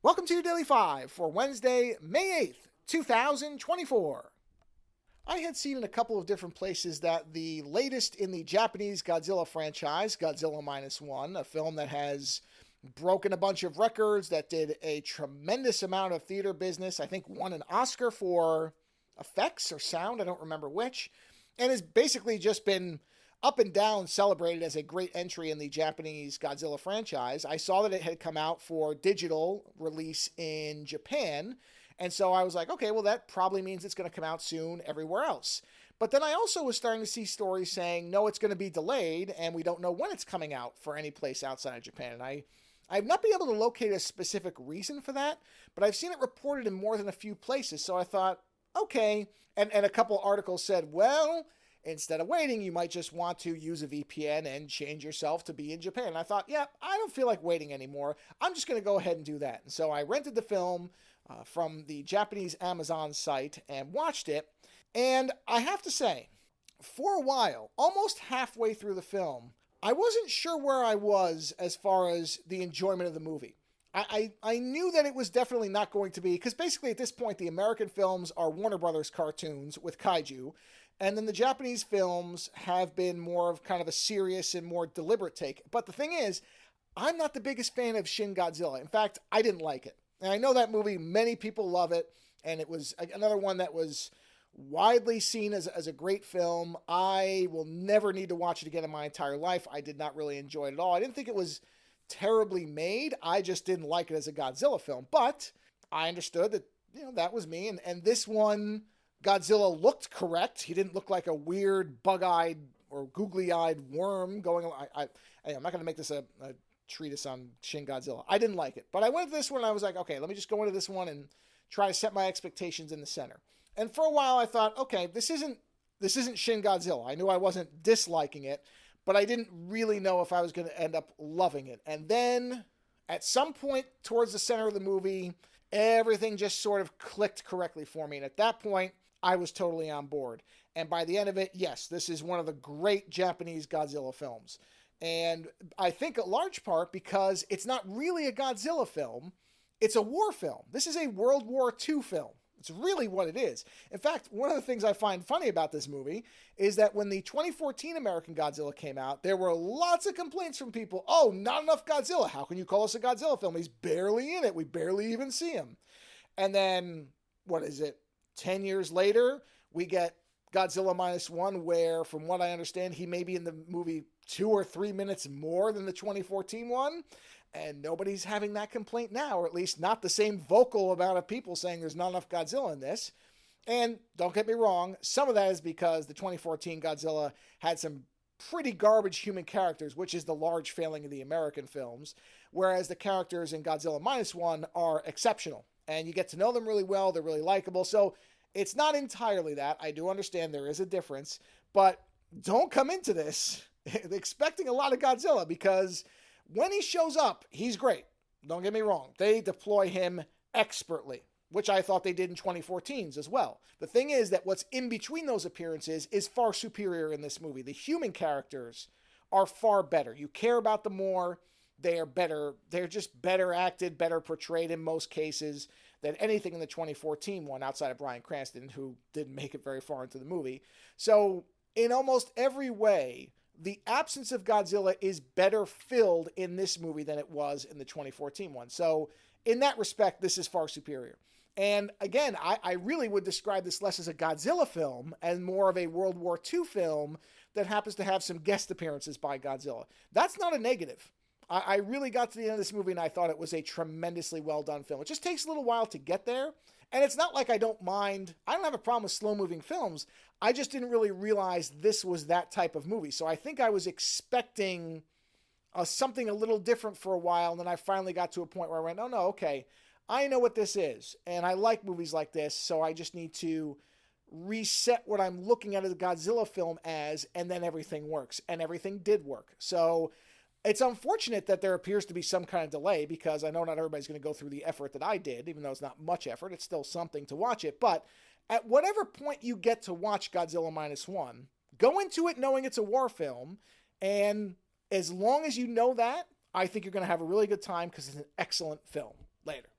Welcome to your Daily 5 for Wednesday, May 8th, 2024. I had seen in a couple of different places that the latest in the Japanese Godzilla franchise, Godzilla Minus One, a film that has broken a bunch of records, that did a tremendous amount of theater business, I think won an Oscar for effects or sound, I don't remember which, and has basically just been up and down celebrated as a great entry in the Japanese Godzilla franchise. I saw that it had come out for digital release in Japan, and so I was like, okay, well, that probably means it's going to come out soon everywhere else. But then I also was starting to see stories saying, no, it's going to be delayed, and we don't know when it's coming out for any place outside of Japan. And I've not been able to locate a specific reason for that, but I've seen it reported in more than a few places, so I thought, okay. And a couple articles said, well, instead of waiting, you might just want to use a VPN and change yourself to be in Japan. And I thought, yeah, I don't feel like waiting anymore. I'm just going to go ahead and do that. And so I rented the film from the Japanese Amazon site and watched it. And I have to say, for a while, almost halfway through the film, I wasn't sure where I was as far as the enjoyment of the movie. I knew that it was definitely not going to be, because basically at this point, the American films are Warner Brothers cartoons with kaiju. And then the Japanese films have been more of kind of a serious and more deliberate take. But the thing is, I'm not the biggest fan of Shin Godzilla. In fact, I didn't like it. And I know that movie, many people love it. And it was another one that was widely seen as a great film. I will never need to watch it again in my entire life. I did not really enjoy it at all. I didn't think it was terribly made. I just didn't like it as a Godzilla film. But I understood that, that was me. And this one, Godzilla looked correct. He didn't look like a weird bug-eyed or googly-eyed worm going. I'm not going to make this a treatise on Shin Godzilla. I didn't like it, but I went to this one and I was like, okay, let me just go into this one and try to set my expectations in the center. And for a while I thought, okay, this isn't Shin Godzilla. I knew I wasn't disliking it, but I didn't really know if I was going to end up loving it. And then at some point towards the center of the movie, everything just sort of clicked correctly for me. And at that point, I was totally on board. And by the end of it, yes, this is one of the great Japanese Godzilla films. And I think a large part because it's not really a Godzilla film, it's a war film. This is a World War II film. It's really what it is. In fact, one of the things I find funny about this movie is that when the 2014 American Godzilla came out, there were lots of complaints from people. Oh, not enough Godzilla. How can you call us a Godzilla film? He's barely in it. We barely even see him. And then, 10 years later, we get Godzilla Minus One, where, from what I understand, he may be in the movie 2 or 3 minutes more than the 2014 one. And nobody's having that complaint now, or at least not the same vocal amount of people saying there's not enough Godzilla in this. And don't get me wrong, some of that is because the 2014 Godzilla had some pretty garbage human characters, which is the large failing of the American films, whereas the characters in Godzilla Minus One are exceptional. And you get to know them really well, they're really likable. So it's not entirely that. I do understand there is a difference, but don't come into this expecting a lot of Godzilla, because when he shows up, he's great. Don't get me wrong. They deploy him expertly, which I thought they did in 2014's as well. The thing is that what's in between those appearances is far superior in this movie. The human characters are far better. You care about them more. They are better. They're just better acted, better portrayed in most cases than anything in the 2014 one, outside of Bryan Cranston, who didn't make it very far into the movie. So in almost every way, the absence of Godzilla is better filled in this movie than it was in the 2014 one. So in that respect, this is far superior. And again, I really would describe this less as a Godzilla film and more of a World War II film that happens to have some guest appearances by Godzilla. That's not a negative. I really got to the end of this movie and I thought it was a tremendously well done film. It just takes a little while to get there. And it's not like I don't have a problem with slow moving films. I just didn't really realize this was that type of movie. So I think I was expecting something a little different for a while. And then I finally got to a point where I went, oh no, okay, I know what this is. And I like movies like this. So I just need to reset what I'm looking at a Godzilla film as, and then everything works. And everything did work. So it's unfortunate that there appears to be some kind of delay, because I know not everybody's going to go through the effort that I did, even though it's not much effort. It's still something to watch it. But at whatever point you get to watch Godzilla Minus One, go into it knowing it's a war film. And as long as you know that, I think you're going to have a really good time, because it's an excellent film. Later.